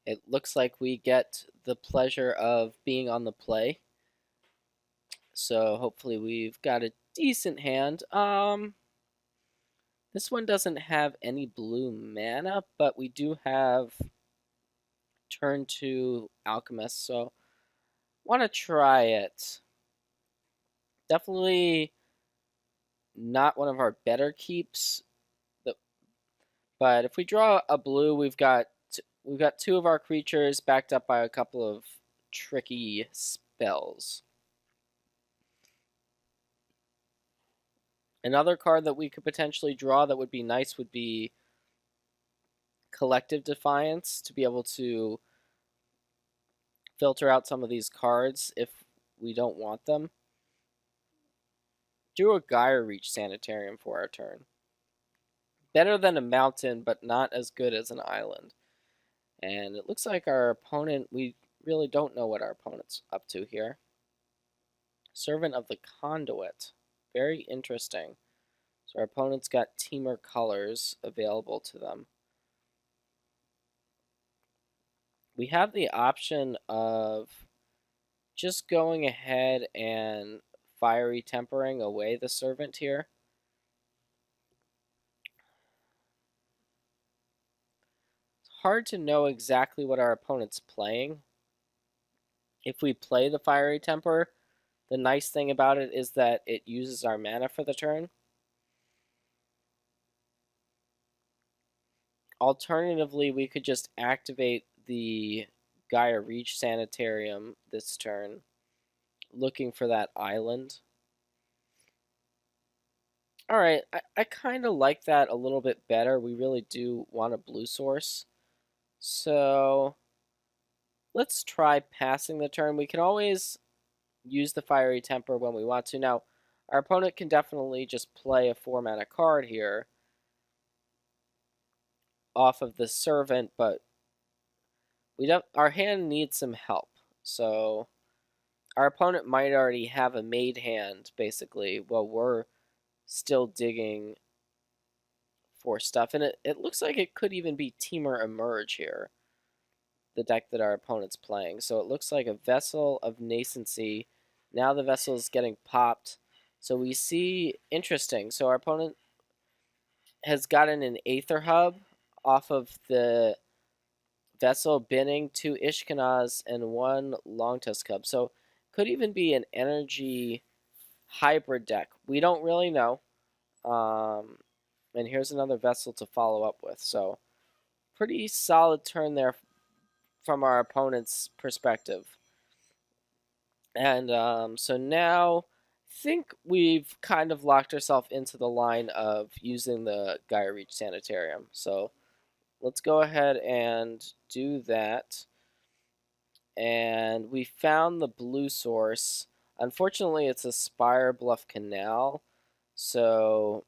It looks like we get the pleasure of being on the play. So hopefully we've got a decent hand. This one doesn't have any blue mana, but we do have turn 2 Alchemist, so want to try it. Definitely not one of our better keeps, but if we draw a blue, we've got two of our creatures backed up by a couple of tricky spells. Another card that we could potentially draw that would be nice would be Collective Defiance, to be able to filter out some of these cards if we don't want them. Do a Gyre Reach Sanitarium for our turn. Better than a mountain, but not as good as an island. And it looks like our opponent, we really don't know what our opponent's up to here. Servant of the Conduit. Very interesting. So our opponent's got Temur colors available to them. We have the option of just going ahead and fiery tempering away the servant here. It's hard to know exactly what our opponent's playing. If we play the fiery temper, the nice thing about it is that it uses our mana for the turn. Alternatively, we could just activate the Gaia Reach Sanitarium this turn, looking for that island. Alright, I kind of like that a little bit better. We really do want a blue source. So let's try passing the turn. We can always use the Fiery Temper when we want to. Now, our opponent can definitely just play a 4-mana card here off of the Servant, but our hand needs some help. So our opponent might already have a made hand, basically, while we're still digging for stuff. And it looks like it could even be Temur Emerge here, the deck that our opponent's playing. So it looks like a Vessel of Nascency. Now the Vessel is getting popped. So we see, interesting, so our opponent has gotten an Aether Hub off of the Vessel, binning 2 Ishkanaz and 1 Longtusk Hub. So could even be an energy hybrid deck. We don't really know. And here's another Vessel to follow up with. So pretty solid turn there from our opponent's perspective. And so now I think we've kind of locked ourselves into the line of using the Gaia Reach Sanitarium. So let's go ahead and do that. And we found the blue source. Unfortunately, it's a Spire Bluff Canal, so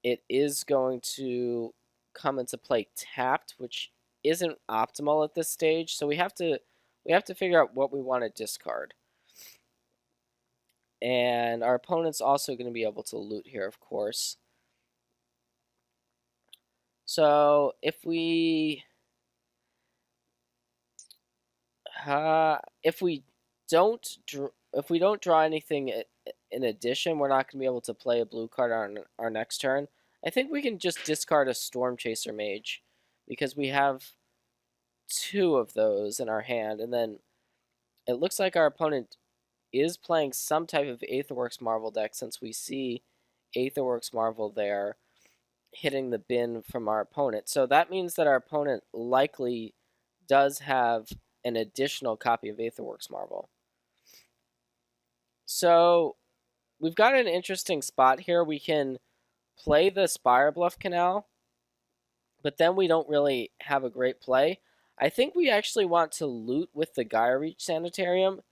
it is going to come into play tapped, which isn't optimal at this stage. So we have to figure out what we want to discard. And our opponent's also going to be able to loot here, of course. So if we don't draw anything in addition, we're not going to be able to play a blue card on our next turn. I think we can just discard a Storm Chaser Mage because we have 2 of those in our hand, and then it looks like our opponent is playing some type of Aetherworks Marvel deck, since we see Aetherworks Marvel there hitting the bin from our opponent. So that means that our opponent likely does have an additional copy of Aetherworks Marvel. So we've got an interesting spot here. We can play the Spire Bluff Canal, but then we don't really have a great play. I think we actually want to loot with the Gaia Reach Sanitarium,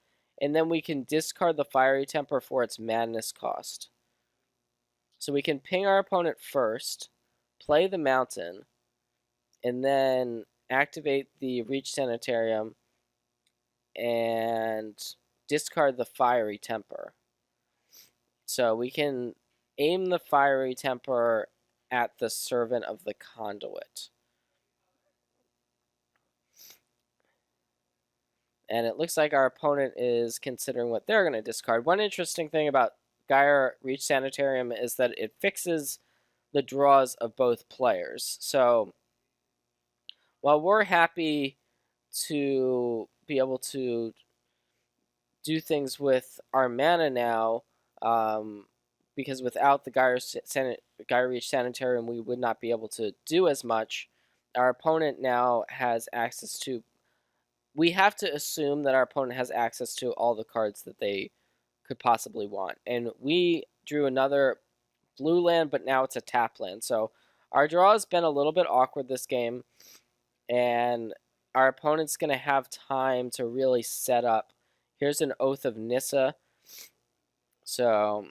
and then we can discard the Fiery Temper for its madness cost. So we can ping our opponent first, play the Mountain, and then activate the Reach Sanitarium and discard the Fiery Temper. So we can aim the Fiery Temper at the Servant of the Conduit. And it looks like our opponent is considering what they're going to discard. One interesting thing about Gaia Reach Sanitarium is that it fixes the draws of both players. So while we're happy to be able to do things with our mana now, because without the Gaia Reach Sanitarium, we would not be able to do as much. Our opponent now has access to. We have to assume that our opponent has access to all the cards that they could possibly want. And we drew another blue land, but now it's a tap land. So our draw has been a little bit awkward this game, and our opponent's going to have time to really set up. Here's an Oath of Nissa. So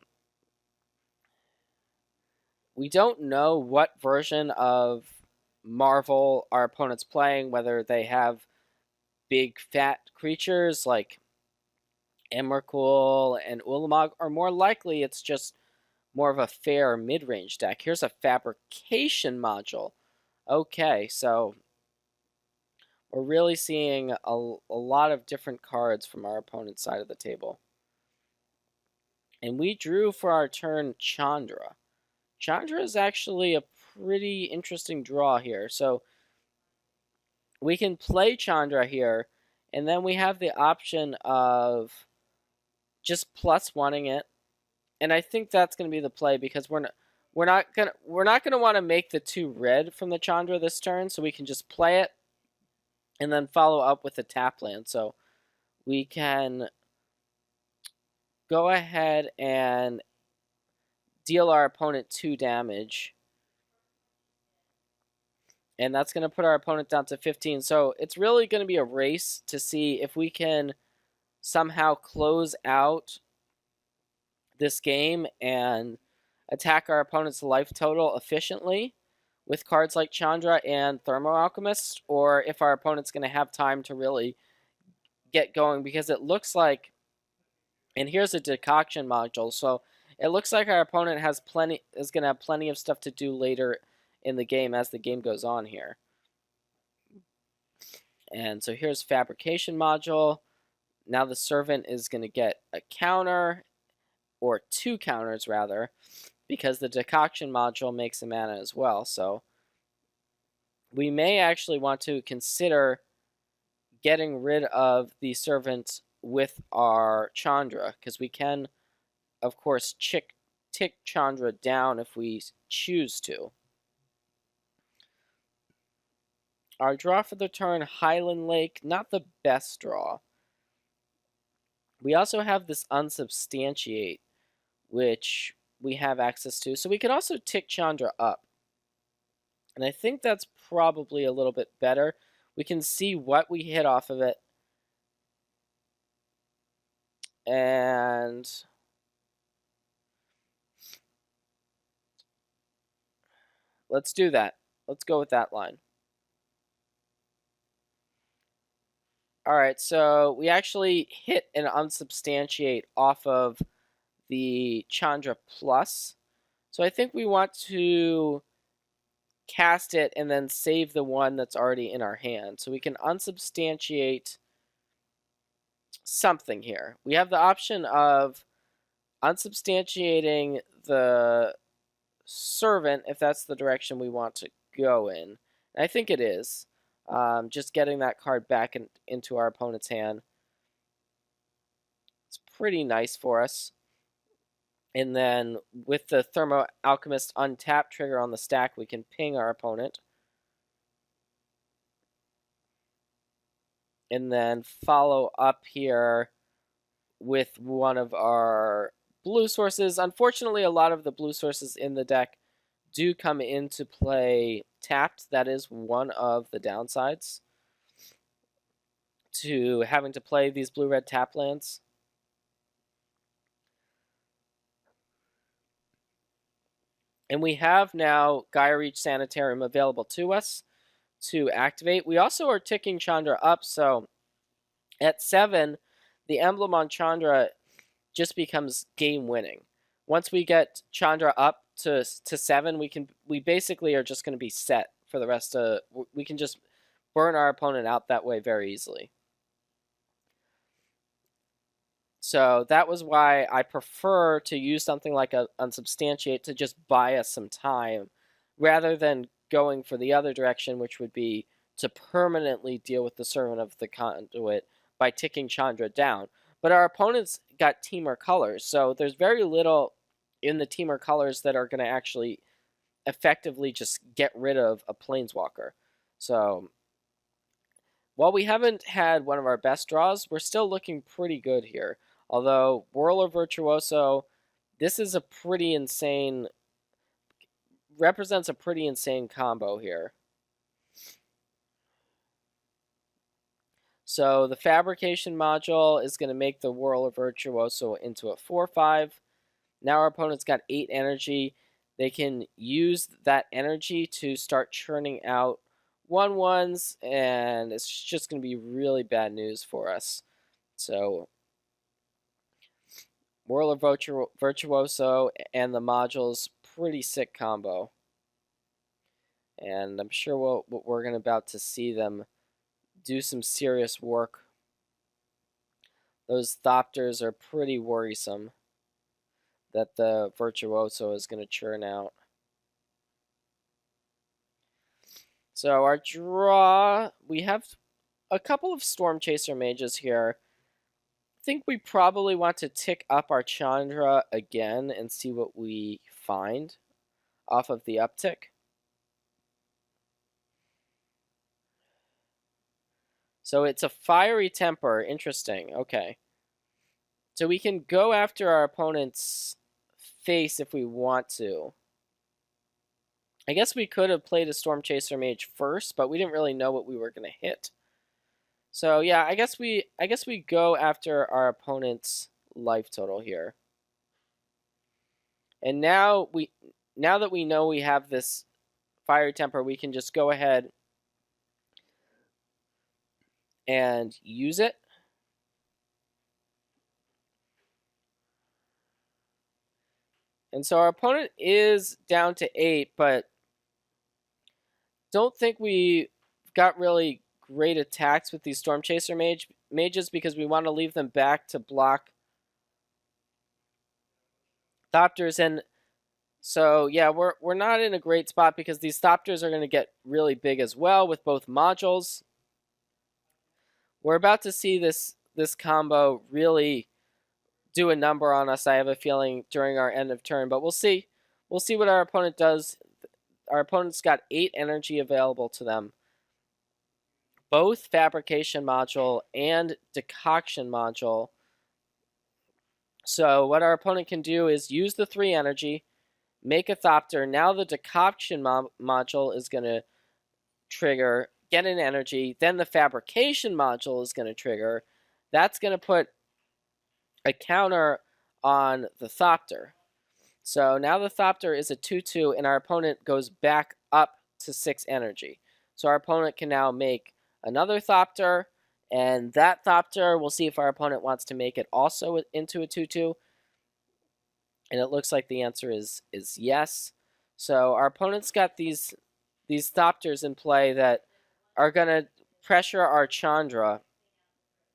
we don't know what version of Marvel our opponent's playing, whether they have big fat creatures like Emrakul and Ulamog, or more likely it's just more of a fair mid-range deck. Here's a Fabrication module. Okay, so we're really seeing a lot of different cards from our opponent's side of the table. And we drew for our turn Chandra. Chandra is actually a pretty interesting draw here. So we can play Chandra here, and then we have the option of just plus wanting it. And I think that's going to be the play, because we're not gonna want to make the 2 red from the Chandra this turn, so we can just play it and then follow up with a tap land. So we can go ahead and deal our opponent 2 damage, and that's going to put our opponent down to 15. So it's really going to be a race to see if we can somehow close out this game and attack our opponent's life total efficiently with cards like Chandra and Thermo Alchemist, or if our opponent's going to have time to really get going, because it looks like, and here's a decoction module, so it looks like our opponent is going to have plenty of stuff to do later in the game as the game goes on here. And so here's Fabrication module. Now the Servant is going to get a counter, or 2 counters rather, because the Decoction module makes a mana as well. So we may actually want to consider getting rid of the Servant with our Chandra, because we can, of course, tick Chandra down if we choose to. Our draw for the turn, Highland Lake, not the best draw. We also have this Unsubstantiate, which we have access to. So we could also tick Chandra up. And I think that's probably a little bit better. We can see what we hit off of it. And let's do that. Let's go with that line. Alright, so we actually hit an Unsubstantiate off of the Chandra Plus. So I think we want to cast it and then save the one that's already in our hand. So we can Unsubstantiate something here. We have the option of unsubstantiating the Servant if that's the direction we want to go in. And I think it is. Just getting that card back into our opponent's hand. It's pretty nice for us. And then with the Thermo Alchemist untap trigger on the stack, we can ping our opponent. And then follow up here with one of our blue sources. Unfortunately, a lot of the blue sources in the deck do come into play tapped. That is one of the downsides to having to play these blue-red tap lands. And we have now Gaia Reach Sanitarium available to us to activate. We also are ticking Chandra up, so at 7, the emblem on Chandra just becomes game winning. Once we get Chandra up to 7, we basically are just going to be set for the rest of. We can just burn our opponent out that way very easily. So that was why I prefer to use something like a unsubstantiate to just buy us some time, rather than going for the other direction, which would be to permanently deal with the Servant of the Conduit by ticking Chandra down. But our opponents got Temur colors, so there's very little in the Temur colors that are going to actually effectively just get rid of a Planeswalker. So while we haven't had one of our best draws, we're still looking pretty good here. Although Whirler Virtuoso, this is a pretty insane, represents a pretty insane combo here. So the Fabrication module is going to make the Whirler Virtuoso into a 4/5. Now our opponent's got 8 energy. They can use that energy to start churning out 1/1s, and it's just going to be really bad news for us. So Whirler Virtuoso and the module's pretty sick combo. And I'm sure we're going to about to see them do some serious work. Those Thopters are pretty worrisome that the Virtuoso is going to churn out. So our draw, we have a couple of Storm Chaser mages here. I think we probably want to tick up our Chandra again and see what we find off of the uptick. So it's a Fiery Temper. Interesting. Okay. So we can go after our opponent's face if we want to. I guess we could have played a Storm Chaser Mage first, but we didn't really know what we were going to hit. So yeah, I guess we go after our opponent's life total here. And now that we know we have this Fiery Temper, we can just go ahead and use it. And so our opponent is down to 8, but don't think we got really great attacks with these Storm Chaser mages because we want to leave them back to block Thopters. And so yeah, we're not in a great spot because these Thopters are going to get really big as well with both modules. We're about to see this combo really do a number on us, I have a feeling, during our end of turn, but we'll see. We'll see what our opponent does. Our opponent's got 8 energy available to them. Both Fabrication module and Decoction module. So what our opponent can do is use the 3 energy, make a Thopter. Now the Decoction module is going to trigger, get an energy. Then the Fabrication module is going to trigger. That's going to put a counter on the Thopter. So now the Thopter is a 2/2, and our opponent goes back up to 6 energy. So our opponent can now make another Thopter, and that Thopter, we'll see if our opponent wants to make it also into a 2/2. And it looks like the answer is yes. So our opponent's got these Thopters in play that are going to pressure our Chandra,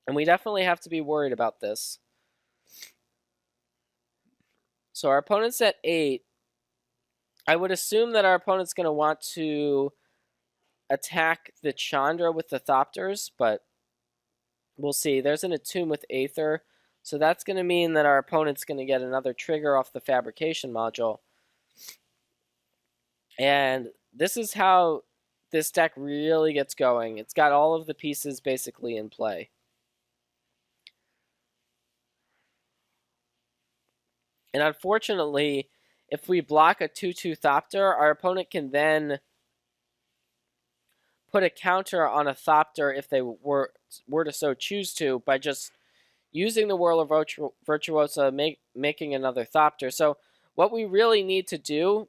and we definitely have to be worried about this. So our opponent's at 8. I would assume that our opponent's going to want to attack the Chandra with the Thopters, but we'll see. There's an Attune with Aether, so that's going to mean that our opponent's going to get another trigger off the Fabrication module. And this is how this deck really gets going. It's got all of the pieces basically in play. And unfortunately, if we block a 2/2 Thopter, our opponent can then put a counter on a Thopter if they were to so choose to by just using the Whirler Virtuosa, making another Thopter. So what we really need to do,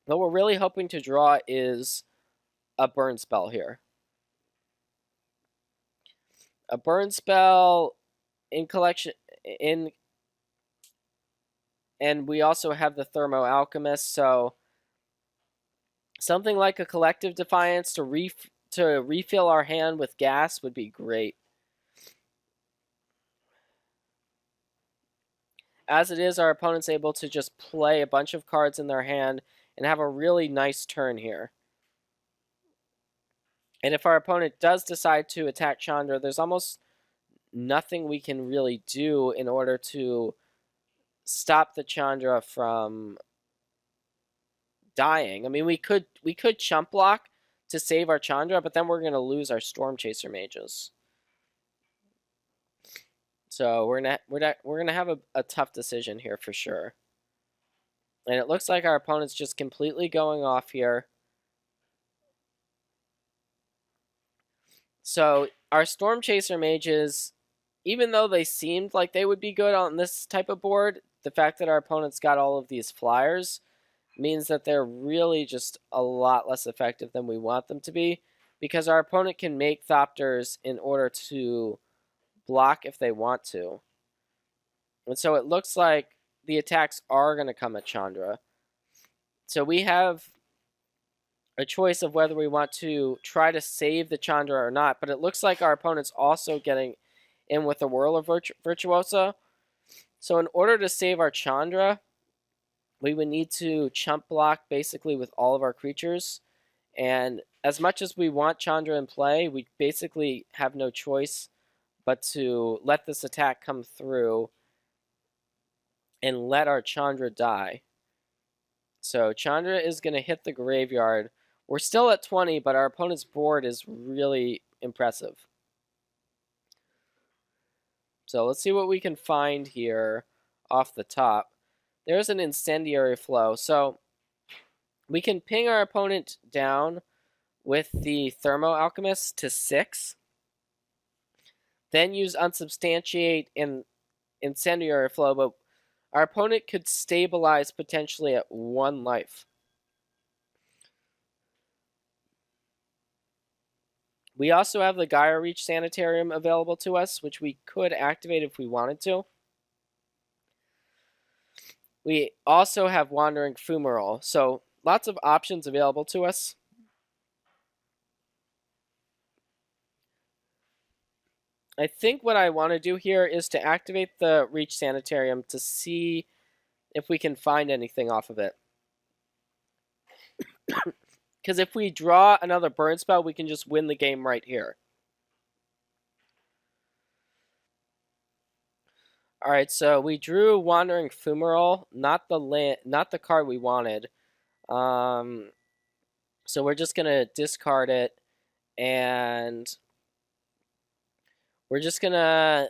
what we're really hoping to draw, is a burn spell here. A burn spell in collection in, and we also have the Thermo Alchemist, so something like a Collective Defiance to refill our hand with gas would be great. as it is, our opponent's able to just play a bunch of cards in their hand and have a really nice turn here. And if our opponent does decide to attack Chandra, there's almost nothing we can really do in order to stop the Chandra from dying. I mean, we could chump block to save our Chandra, but then we're going to lose our Storm Chaser mages. So we're gonna have a tough decision here for sure. And it looks like our opponent's just completely going off here. So our Storm Chaser mages, even though they seemed like they would be good on this type of board, the fact that our opponent's got all of these flyers means that they're really just a lot less effective than we want them to be, because our opponent can make Thopters in order to block if they want to. And so it looks like the attacks are going to come at Chandra. So we have a choice of whether we want to try to save the Chandra or not, but it looks like our opponent's also getting in with the Whirl of Virtuosa. So in order to save our Chandra, we would need to chump block basically with all of our creatures. And as much as we want Chandra in play, we basically have no choice but to let this attack come through and let our Chandra die. So Chandra is going to hit the graveyard. We're still at 20, but our opponent's board is really impressive. So let's see what we can find here off the top. There's an Incendiary Flow. So we can ping our opponent down with the Thermo Alchemist to 6. Then use Unsubstantiate and Incendiary Flow, but our opponent could stabilize potentially at 1 life. We also have the Gaia Reach Sanitarium available to us, which we could activate if we wanted to. We also have Wandering Fumarole, so lots of options available to us. I think what I want to do here is to activate the Reach Sanitarium to see if we can find anything off of it. Because if we draw another burn spell, we can just win the game right here. All right, so we drew Wandering Fumarole, not the card we wanted. So we're just gonna discard it, and we're just gonna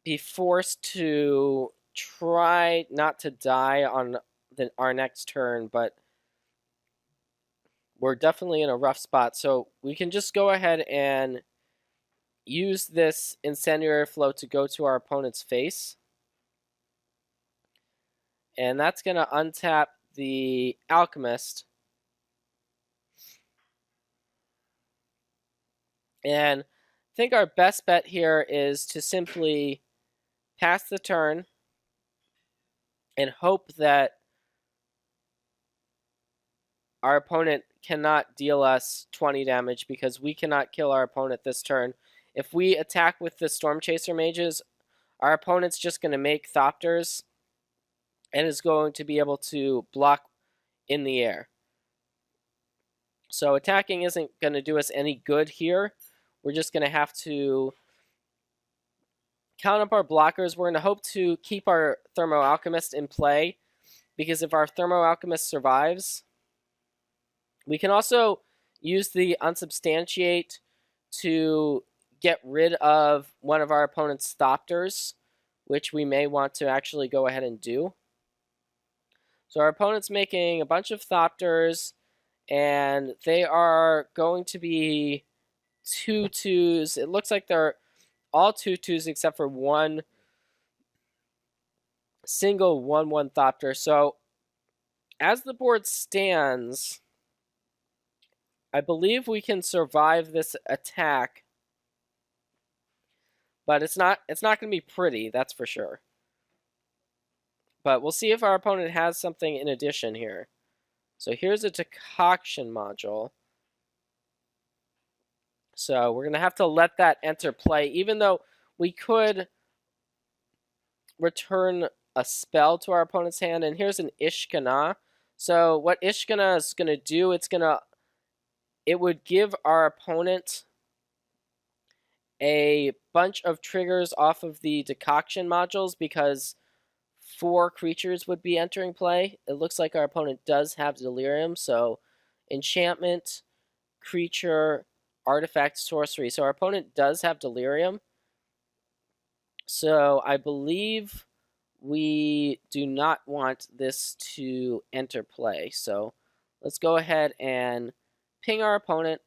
be forced to try not to die on our next turn, but we're definitely in a rough spot. So we can just go ahead and use this Incendiary Flow to go to our opponent's face. And that's going to untap the Alchemist. And I think our best bet here is to simply pass the turn and hope that our opponent cannot deal us 20 damage, because we cannot kill our opponent this turn. If we attack with the Storm Chaser mages, our opponent's just going to make Thopters and is going to be able to block in the air. So attacking isn't going to do us any good here. We're just going to have to count up our blockers. We're going to hope to keep our Thermo Alchemist in play, because if our Thermo Alchemist survives, we can also use the Unsubstantiate to get rid of one of our opponent's Thopters, which we may want to actually go ahead and do. So our opponent's making a bunch of Thopters, and they are going to be 2/2s. It looks like they're all 2/2s except for one single 1/1 Thopter. So as the board stands, I believe we can survive this attack, but it's not going to be pretty, that's for sure. But we'll see if our opponent has something in addition here. So here's a Decoction module. So we're going to have to let that enter play, even though we could return a spell to our opponent's hand, and here's an Ishkana. So what Ishkana is going to do, it would give our opponent a bunch of triggers off of the decoction modules because 4 creatures would be entering play. It looks like our opponent does have Delirium, so enchantment, creature, artifact, sorcery. So our opponent does have Delirium. So I believe we do not want this to enter play. So let's go ahead and ping our opponent,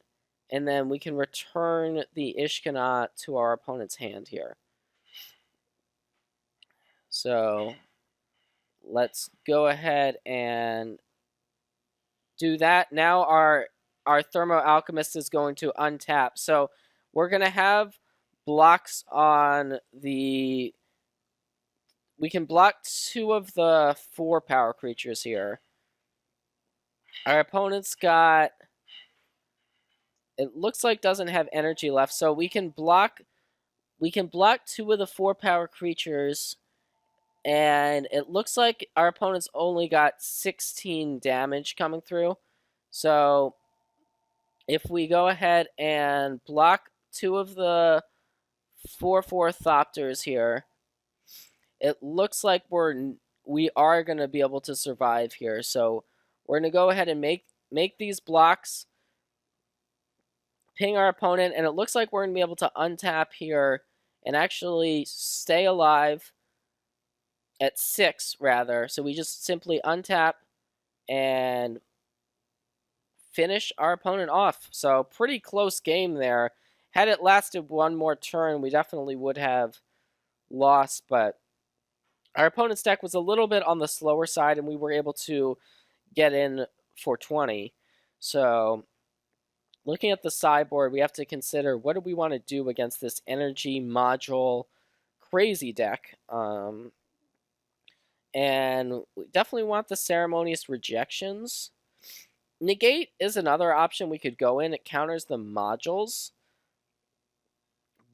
and then we can return the Ishkana to our opponent's hand here. So let's go ahead and do that. Now our Thermo Alchemist is going to untap. So we're going to have blocks on the... We can block 2 of the 4 power creatures here. Our opponent's got... It looks like doesn't have energy left, so we can block 2 of the 4 power creatures, and it looks like our opponent's only got 16 damage coming through. So if we go ahead and block 2 of the 4/4 Thopters here, it looks like we are going to be able to survive here. So we're going to go ahead and make these blocks, ping our opponent, and it looks like we're going to be able to untap here and actually stay alive at 6, rather. So we just simply untap and finish our opponent off. So pretty close game there. Had it lasted 1 more turn, we definitely would have lost, but our opponent's deck was a little bit on the slower side, and we were able to get in for 20. So looking at the sideboard, we have to consider what do we want to do against this energy module crazy deck. And we definitely want the ceremonious rejections. Negate is another option we could go in. It counters the modules,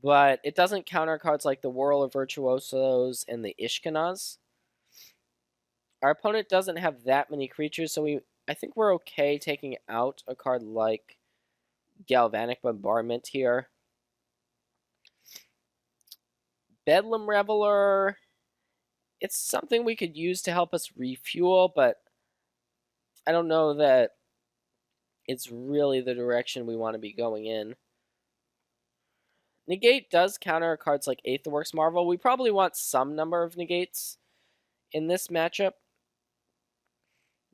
but it doesn't counter cards like the Whirl of Virtuosos and the Ishkanas. Our opponent doesn't have that many creatures, so I think we're okay taking out a card like Galvanic Bombardment here. Bedlam Reveler, it's something we could use to help us refuel, but I don't know that it's really the direction we want to be going in. Negate does counter cards like Aetherworks Marvel. We probably want some number of negates in this matchup.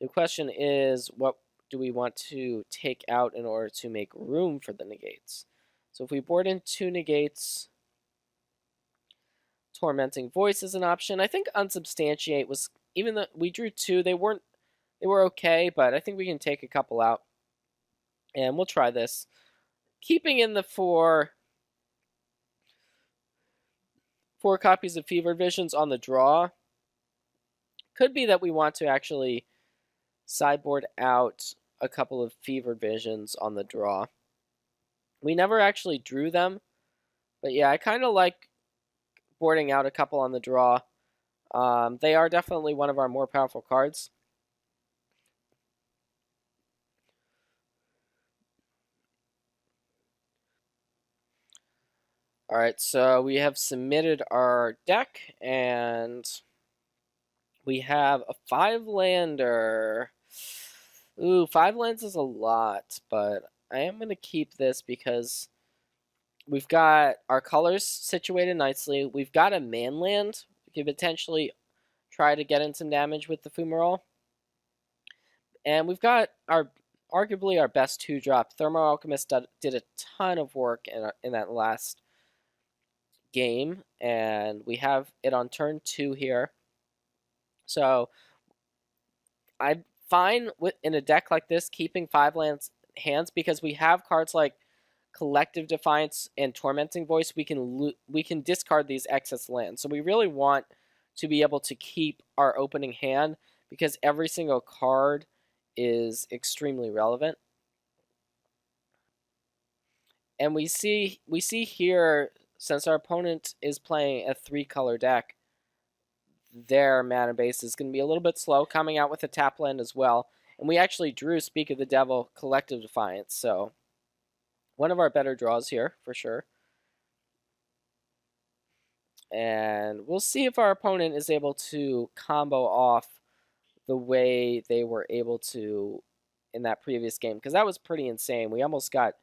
The question is, what do we want to take out in order to make room for the negates? So if we board in 2 negates, Tormenting Voice is an option. I think Unsubstantiate was, even though we drew 2, they were okay, but I think we can take a couple out. And we'll try this. Keeping in the 4 copies of Fevered Visions on the draw. Could be that we want to actually sideboard out a couple of Fevered Visions on the draw. We never actually drew them, but yeah, I kind of like boarding out a couple on the draw. They are definitely one of our more powerful cards. Alright, so we have submitted our deck, and we have a 5-lander. Ooh, 5 lands is a lot, but I am going to keep this because we've got our colors situated nicely. We've got a manland. We could potentially try to get in some damage with the Fumarole. And we've got arguably our best 2-drop. Thermo Alchemist did a ton of work in that last game, and we have it on turn 2 here. So I'm fine in a deck like this keeping 5 lands hands because we have cards like Collective Defiance and Tormenting Voice. We can discard these excess lands. So we really want to be able to keep our opening hand because every single card is extremely relevant. And we see here, since our opponent is playing a 3-color deck, their mana base is going to be a little bit slow, coming out with a tap land as well. And we actually drew Speak of the Devil, Collective Defiance, so one of our better draws here, for sure. And we'll see if our opponent is able to combo off the way they were able to in that previous game, because that was pretty insane. We almost got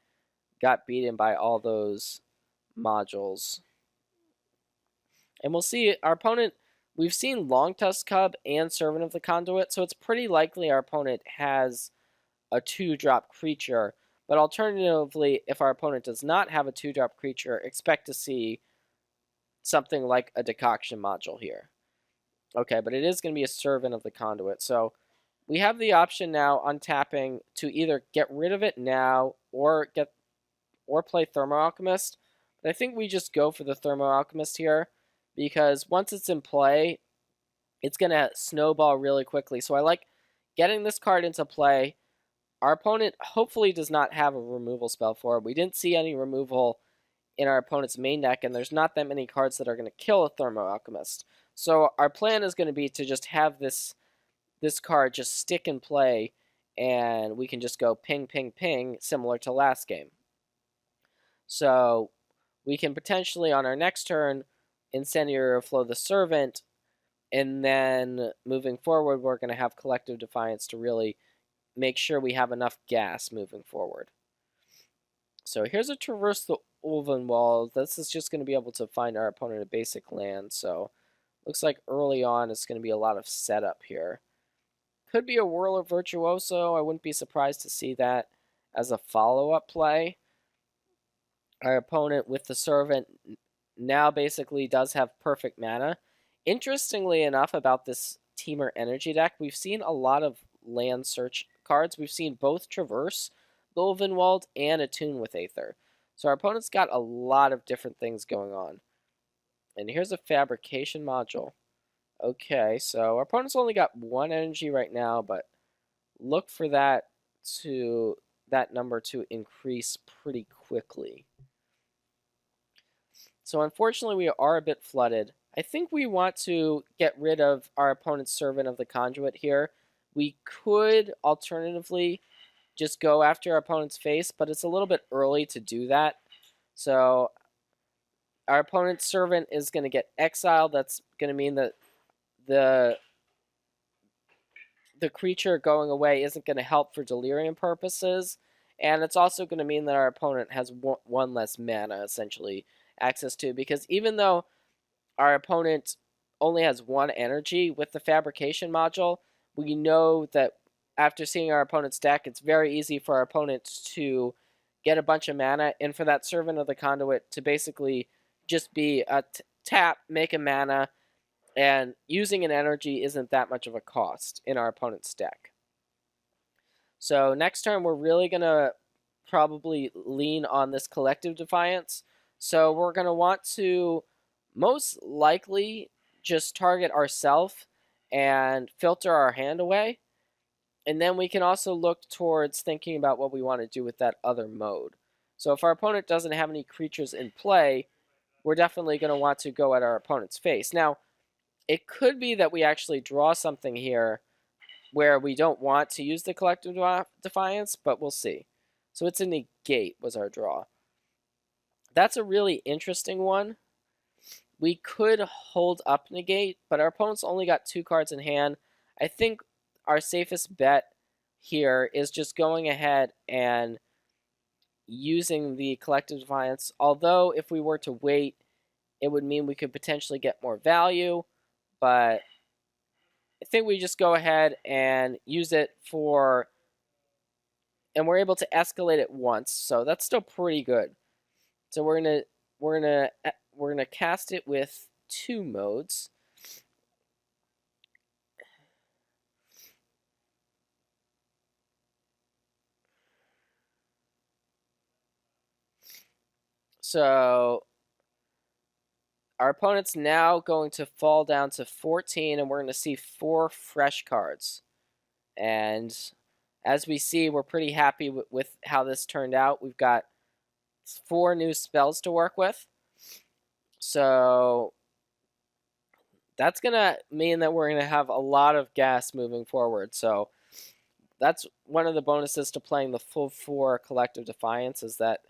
beaten by all those modules. And we'll see our opponent. We've seen Longtusk Cub and Servant of the Conduit, so it's pretty likely our opponent has a 2-drop creature. But alternatively, if our opponent does not have a 2-drop creature, expect to see something like a Decoction module here. Okay, but it is going to be a Servant of the Conduit. So we have the option now, untapping, to either get rid of it now or play Thermo Alchemist. But I think we just go for the Thermo Alchemist here, because once it's in play, it's going to snowball really quickly. So I like getting this card into play. Our opponent hopefully does not have a removal spell for it. We didn't see any removal in our opponent's main deck, and there's not that many cards that are going to kill a Thermo Alchemist. So our plan is going to be to just have this card just stick in play, and we can just go ping, ping, ping, similar to last game. So we can potentially, on our next turn, Incendiary Overflow the Servant, and then moving forward, we're going to have Collective Defiance to really make sure we have enough gas moving forward. So here's a Traverse the Ulvenwald. This is just going to be able to find our opponent a basic land, so looks like early on it's going to be a lot of setup here. Could be a Whirler Virtuoso. I wouldn't be surprised to see that as a follow-up play. Our opponent with the Servant now basically does have perfect mana. Interestingly enough about this Temur energy deck, we've seen a lot of land search cards. We've seen both Traverse, Ulvenwald, and Attune with Aether. So our opponent's got a lot of different things going on. And here's a Fabrication module. Okay, so our opponent's only got 1 energy right now, but look for that number to increase pretty quickly. So unfortunately, we are a bit flooded. I think we want to get rid of our opponent's Servant of the Conduit here. We could alternatively just go after our opponent's face, but it's a little bit early to do that. So our opponent's Servant is going to get exiled. That's going to mean that the creature going away isn't going to help for delirium purposes, and it's also going to mean that our opponent has one less mana, essentially, access to, because even though our opponent only has 1 energy with the Fabrication module, we know that after seeing our opponent's deck, it's very easy for our opponent to get a bunch of mana, and for that Servant of the Conduit to basically just be a tap, make a mana, and using an energy isn't that much of a cost in our opponent's deck. So next turn, we're really going to probably lean on this Collective Defiance. So we're going to want to most likely just target ourselves and filter our hand away. And then we can also look towards thinking about what we want to do with that other mode. So if our opponent doesn't have any creatures in play, we're definitely going to want to go at our opponent's face. Now, it could be that we actually draw something here where we don't want to use the Collective Defiance, but we'll see. So it's a negate was our draw. That's a really interesting one. We could hold up negate, but our opponent's only got 2 cards in hand. I think our safest bet here is just going ahead and using the Collective Defiance. Although if we were to wait, it would mean we could potentially get more value. But I think we just go ahead and use it for, and we're able to escalate it once, so that's still pretty good. So we're gonna cast it with 2 modes. So our opponent's now going to fall down to 14, and we're going to see 4 fresh cards. And as we see, we're pretty happy with how this turned out. We've got 4 new spells to work with. So that's going to mean that we're going to have a lot of gas moving forward. So that's one of the bonuses to playing the full 4 Collective Defiance, is that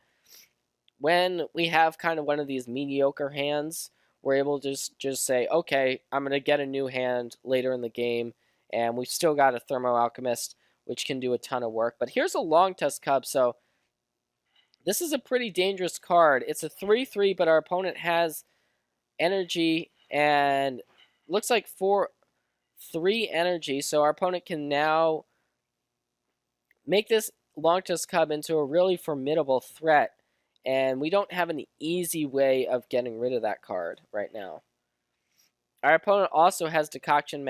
when we have kind of one of these mediocre hands, we're able to just say, okay, I'm going to get a new hand later in the game, and we've still got a Thermo Alchemist, which can do a ton of work. But here's a Long Tusk Cub, so this is a pretty dangerous card. It's a 3/3, but our opponent has energy and looks like 3 energy, so our opponent can now make this Long Tusk Cub into a really formidable threat, and we don't have an easy way of getting rid of that card right now. Our opponent also has Decoction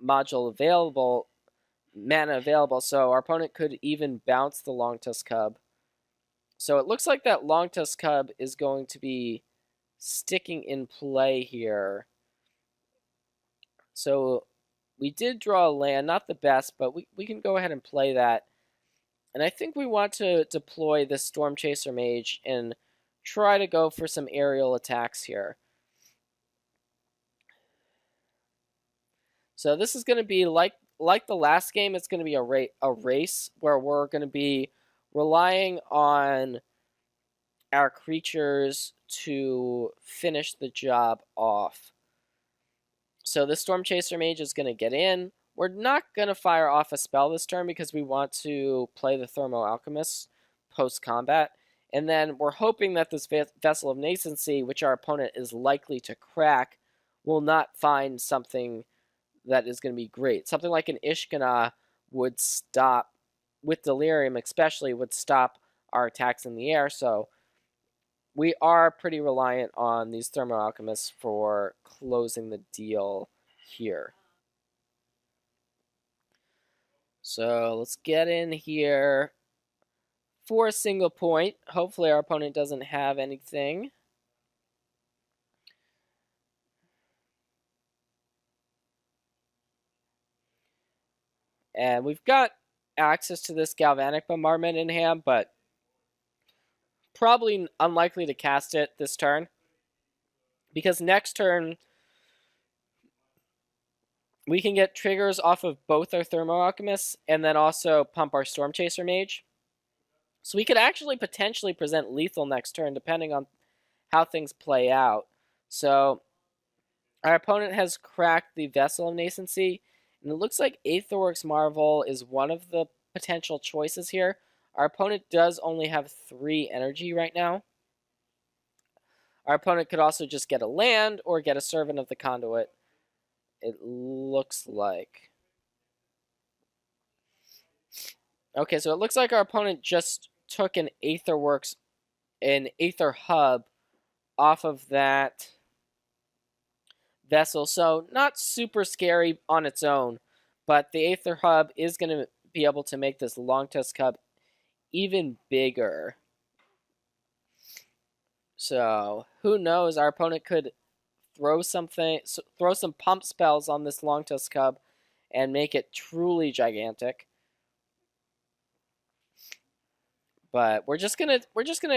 Module available, mana available, so our opponent could even bounce the Long Tusk Cub. So it looks like that Long Tusk Cub is going to be sticking in play here. So we did draw a land, not the best, but we can go ahead and play that. And I think we want to deploy this Storm Chaser Mage and try to go for some aerial attacks here. So this is going to be like the last game. It's going to be a race where we're going to be relying on our creatures to finish the job off. So the Storm Chaser Mage is going to get in. We're not going to fire off a spell this turn because we want to play the Thermo Alchemist post-combat. And then we're hoping that this Vessel of Nascency, which our opponent is likely to crack, will not find something that is going to be great. Something like an Ishkana would stop, with Delirium especially, would stop our attacks in the air. So we are pretty reliant on these Thermo Alchemists for closing the deal here. So let's get in here for a single point. Hopefully our opponent doesn't have anything. And we've got access to this Galvanic Bombardment in hand, but probably unlikely to cast it this turn. Because next turn, we can get triggers off of both our Thermo Alchemists and then also pump our Storm Chaser Mage. So we could actually potentially present lethal next turn depending on how things play out. So our opponent has cracked the Vessel of Nascency, and it looks like Aetherworks Marvel is one of the potential choices here. Our opponent does only have 3 energy right now. Our opponent could also just get a land or get a Servant of the Conduit, it looks like. Okay, so it looks like our opponent just took an Aetherworks, an Aether Hub off of that Vessel. So not super scary on its own, but the Aether Hub is going to be able to make this Long Tusk Cub even bigger. So who knows? Our opponent could throw some pump spells on this Long Tusk Cub and make it truly gigantic. But we're just gonna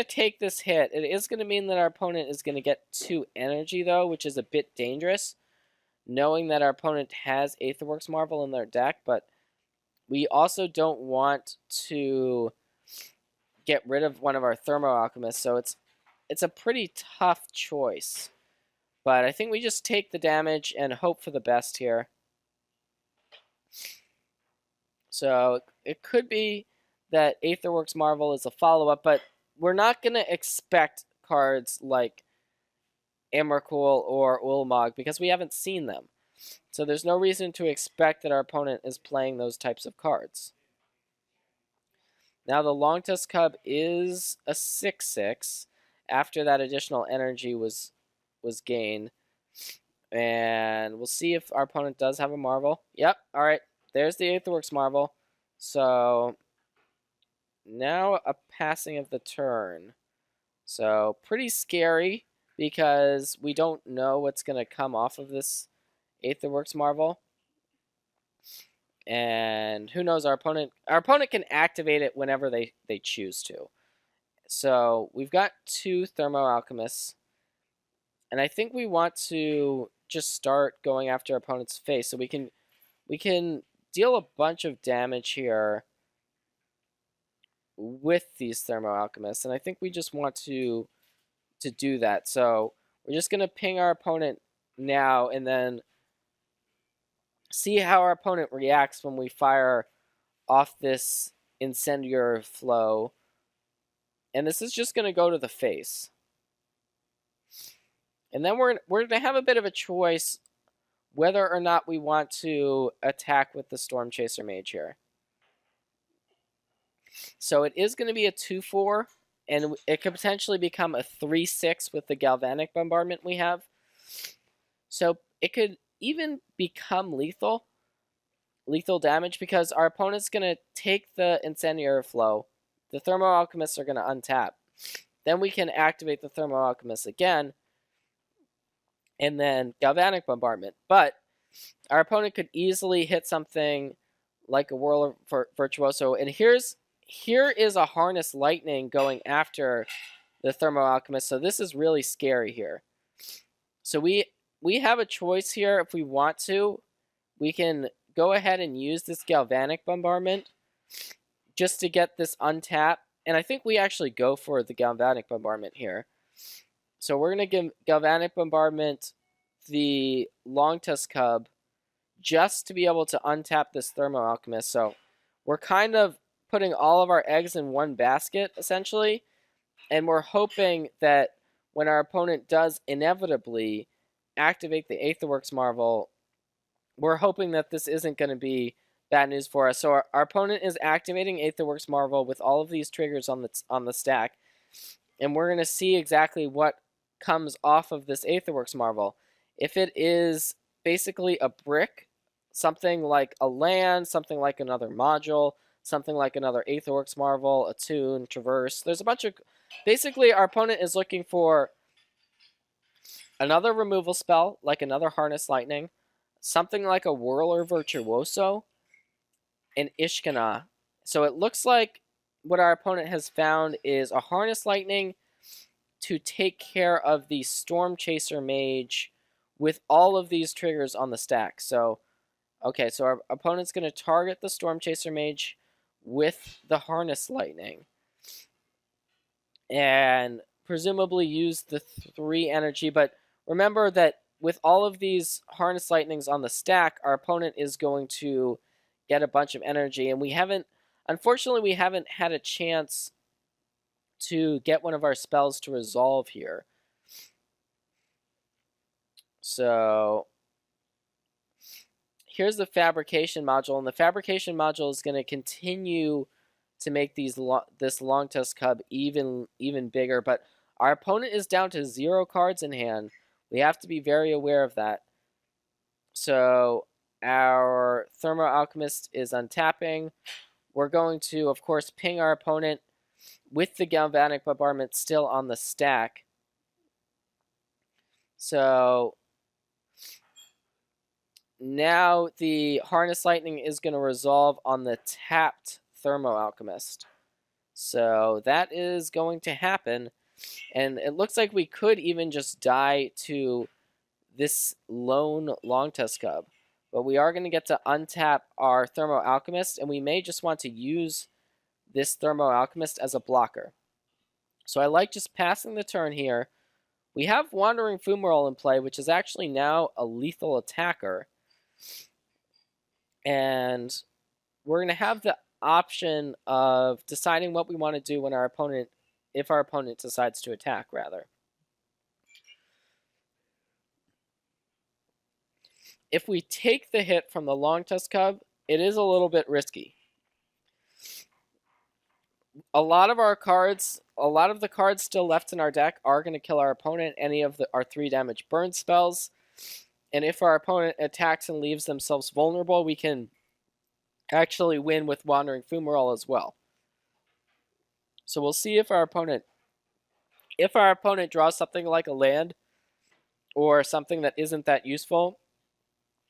take this hit. It is gonna mean that our opponent is gonna get 2 energy though, which is a bit dangerous, knowing that our opponent has Aetherworks Marvel in their deck. But we also don't want to get rid of one of our Thermo Alchemists, so it's a pretty tough choice. But I think we just take the damage and hope for the best here. So it could be that Aetherworks Marvel is a follow-up, but we're not going to expect cards like Emrakul or Ulamog because we haven't seen them. So there's no reason to expect that our opponent is playing those types of cards. Now the Long Tusk Cub is a 6/6 after that additional energy was gained. And we'll see if our opponent does have a Marvel. Yep, alright. There's the Aetherworks Marvel. So now a passing of the turn. So pretty scary because we don't know what's going to come off of this Aetherworks Marvel. And who knows, our opponent can activate it whenever they choose to. So we've got 2 Thermo Alchemists. And I think we want to just start going after our opponent's face. So we can deal a bunch of damage here with these Thermo Alchemists, and I think we just want to do that. So we're just gonna ping our opponent now, and then see how our opponent reacts when we fire off this incendiary flow. And this is just gonna go to the face. And then we're gonna have a bit of a choice whether or not we want to attack with the Storm Chaser Mage here. So it is going to be a 2/4, and it could potentially become a 3/6 with the Galvanic Bombardment we have. So it could even become lethal damage, because our opponent's going to take the Incendiary Flow. The Thermo Alchemists are going to untap. Then we can activate the Thermo Alchemists again, and then Galvanic Bombardment. But our opponent could easily hit something like a Whirl Virtuoso. And here is a Harness Lightning going after the Thermo Alchemist. So this is really scary here. So we have a choice here. If we want to, we can go ahead and use this Galvanic Bombardment just to get this untap. And I think we actually go for the Galvanic Bombardment here. So we're going to give Galvanic Bombardment the Longtusk Cub just to be able to untap this Thermo Alchemist. So we're kind of putting all of our eggs in one basket, essentially. And we're hoping that when our opponent does inevitably activate the Aetherworks Marvel, we're hoping that this isn't going to be bad news for us. So our opponent is activating Aetherworks Marvel with all of these triggers on the stack. And we're going to see exactly what comes off of this Aetherworks Marvel. If it is basically a brick, something like a land, something like another module, something like another Aetherworks Marvel, a tune, traverse. There's a bunch of... Basically, our opponent is looking for another removal spell, like another Harness Lightning, something like a Whirler Virtuoso, and Ishkana. So it looks like what our opponent has found is a Harness Lightning to take care of the Storm Chaser Mage with all of these triggers on the stack. So, okay, so our opponent's going to target the Storm Chaser Mage with the Harness Lightning, and presumably use the 3 energy. But remember that with all of these Harness Lightnings on the stack, our opponent is going to get a bunch of energy, and unfortunately, we haven't had a chance to get one of our spells to resolve here. So here's the Fabrication module, and the Fabrication module is going to continue to make this Longtusk Cub even bigger. But our opponent is down to 0 cards in hand. We have to be very aware of that. So our Thermo Alchemist is untapping. We're going to, of course, ping our opponent with the Galvanic Bombardment still on the stack. So now the Harness Lightning is going to resolve on the tapped Thermo Alchemist. So that is going to happen. And it looks like we could even just die to this lone Longtusk Cub. But we are going to get to untap our Thermo Alchemist, and we may just want to use this Thermo Alchemist as a blocker. So I like just passing the turn here. We have Wandering Fumarole in play, which is actually now a lethal attacker. And we're going to have the option of deciding what we want to do when if our opponent decides to attack, rather. If we take the hit from the Longtusk Cub, it is a little bit risky. A lot of the cards still left in our deck are going to kill our opponent, any of our 3 damage burn spells. And if our opponent attacks and leaves themselves vulnerable, we can actually win with Wandering Fumarole as well. So we'll see if our opponent draws something like a land or something that isn't that useful.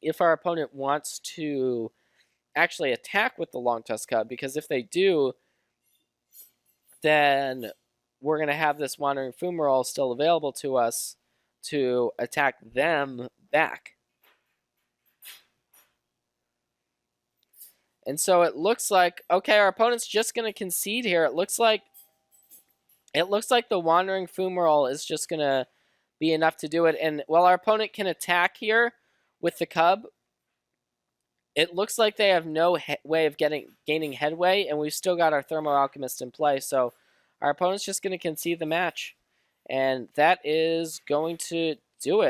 If our opponent wants to actually attack with the Longtusk Cub, because if they do, then we're going to have this Wandering Fumarole still available to us to attack them back. And so it looks like, okay, our opponent's just going to concede here. It looks like the Wandering Fumarole is just going to be enough to do it. And while our opponent can attack here with the Cub, it looks like they have no way of gaining headway, and we've still got our Thermo Alchemist in play. So our opponent's just going to concede the match. And that is going to do it.